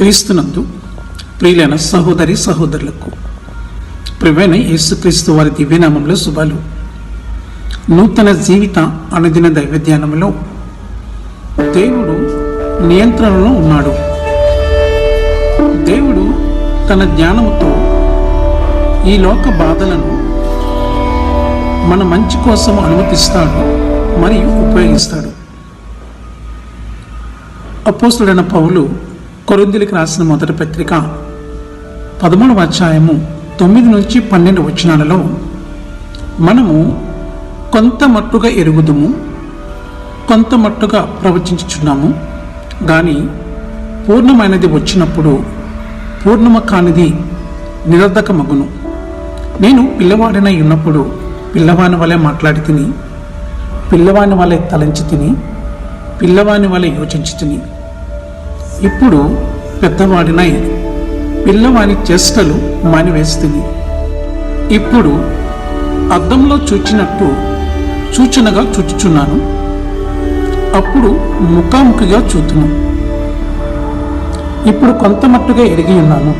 క్రీస్తునందు ప్రియులైన సహోదరి సహోదరులకు ప్రియమైన యేసుక్రీస్తు వారి దివ్యనామంలో శుభాలు. నూతన జీవిత అనుదిన దైవ ధ్యానంలో దేవుడు నియంత్రణలో ఉన్నాడు. దేవుడు తన జ్ఞానముతో ఈ లోక బాధలను మన మంచి కోసం అనుమతిస్తాడు మరియు ఉపయోగిస్తాడు. అపోస్తలుడైన పౌలు కొరింథీయులకు రాసిన మొదటి పత్రిక 13వ అధ్యాయము 9 నుంచి 12 వచనాలలో మనము కొంత మట్టుగా ఎరుగుదుము, కొంత మట్టుగా ప్రవచించుచున్నాము, కానీ పూర్ణమైనది వచ్చినప్పుడు పూర్ణమ కానిది నిరర్ధకమగును. నేను పిల్లవాడినై ఉన్నప్పుడు పిల్లవాని వలె మాట్లాడి తిని, పిల్లవాని వలె తలంచి తిని, పిల్లవాని వలె యోచించి తిని, ఇప్పుడు పెద్దవాడినై పిల్లవాని చేష్టలు మానివేస్తుంది. ఇప్పుడు అద్దంలో చూచినట్టు సూచనగా చూచుచున్నాను, అప్పుడు ముఖాముఖిగా చూతును. ఇప్పుడు కొంత మట్టుగా ఎరిగి ఉన్నాను,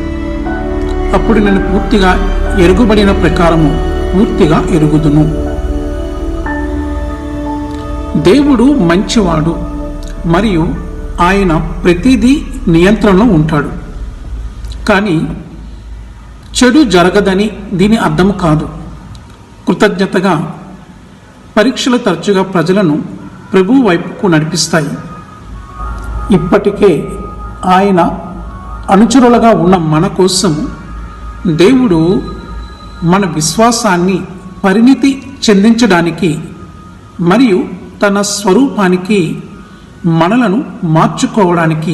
అప్పుడు నేను పూర్తిగా ఎరుగుబడిన ప్రకారము పూర్తిగా ఎరుగుదును. దేవుడు మంచివాడు మరియు ఆయన ప్రతిదీ నియంత్రణలో ఉంటాడు. కానీ చెడు జరగదని దీని అర్థం కాదు. కృతజ్ఞతగా పరీక్షలు తరచుగా ప్రజలను ప్రభువు వైపుకు నడిపిస్తాయి. ఇప్పటికే ఆయన అనుచరులుగా ఉన్న మన కోసం దేవుడు మన విశ్వాసాన్ని పరిణితి చెందించడానికి మరియు తన స్వరూపానికి మనలను మార్చుకోవడానికి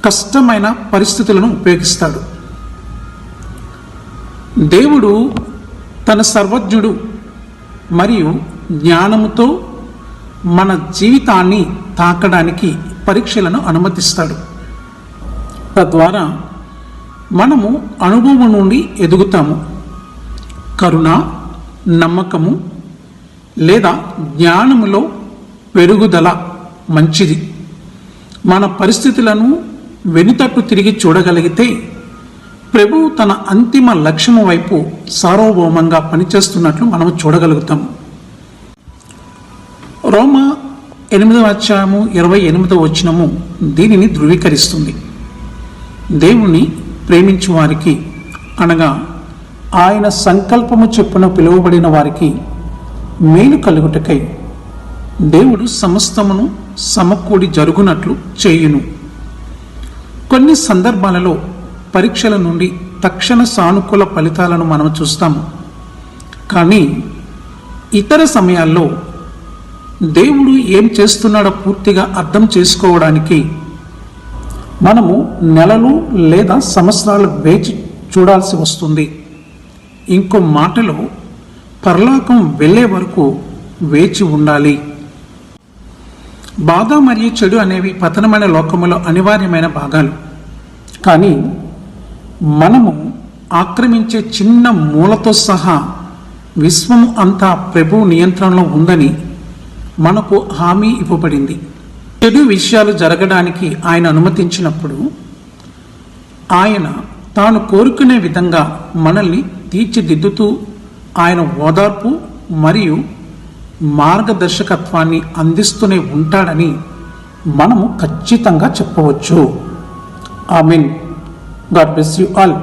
కష్టమైన పరిస్థితులను ఉపయోగిస్తాడు. దేవుడు తన సర్వజ్ఞుడు మరియు జ్ఞానముతో మన జీవితాన్ని తాకడానికి పరీక్షలను అనుమతిస్తాడు. తద్వారా మనము అనుభవం నుండి ఎదుగుతాము. కరుణ, నమ్మకము లేదా జ్ఞానములో పెరుగుదల మంచిది. మన పరిస్థితులను వెనుతట్టు తిరిగి చూడగలిగితే ప్రభువు తన అంతిమ లక్ష్యము వైపు సార్వభౌమంగా పనిచేస్తున్నట్లు మనం చూడగలుగుతాం. రోమా 8వ అధ్యాయము 28వ వచనము దీనిని ధృవీకరిస్తుంది. దేవుణ్ణి ప్రేమించు వారికి, అనగా ఆయన సంకల్పము చొప్పున పిలువబడిన వారికి మేలు కలుగుటకై దేవుడు సమస్తమును సమకూడి జరుగునట్లు చేయును. కొన్ని సందర్భాలలో పరీక్షల నుండి తక్షణ సానుకూల ఫలితాలను మనం చూస్తాము. కానీ ఇతర సమయాల్లో దేవుడు ఏం చేస్తున్నాడో పూర్తిగా అర్థం చేసుకోవడానికి మనము నెలలు లేదా సంవత్సరాలు వేచి చూడాల్సి వస్తుంది. ఇంకో మాటలో పరలోకం వెళ్ళే వరకు వేచి ఉండాలి. బాధ మరియు చెడు అనేవి పతనమైన లోకములో అనివార్యమైన భాగాలు. కానీ మనము ఆక్రమించే చిన్న మూలతో సహా విశ్వము అంతా ప్రభువు నియంత్రణలో ఉందని మనకు హామీ ఇవ్వబడింది. చెడు విషయాలు జరగడానికి ఆయన అనుమతించినప్పుడు ఆయన తాను కోరుకునే విధంగా మనల్ని తీర్చిదిద్దుతూ ఆయన ఓదార్పు మరియు మార్గదర్శకత్వాన్ని అందిస్తూనే ఉంటాడని మనము ఖచ్చితంగా చెప్పవచ్చు. Amen. God bless you all.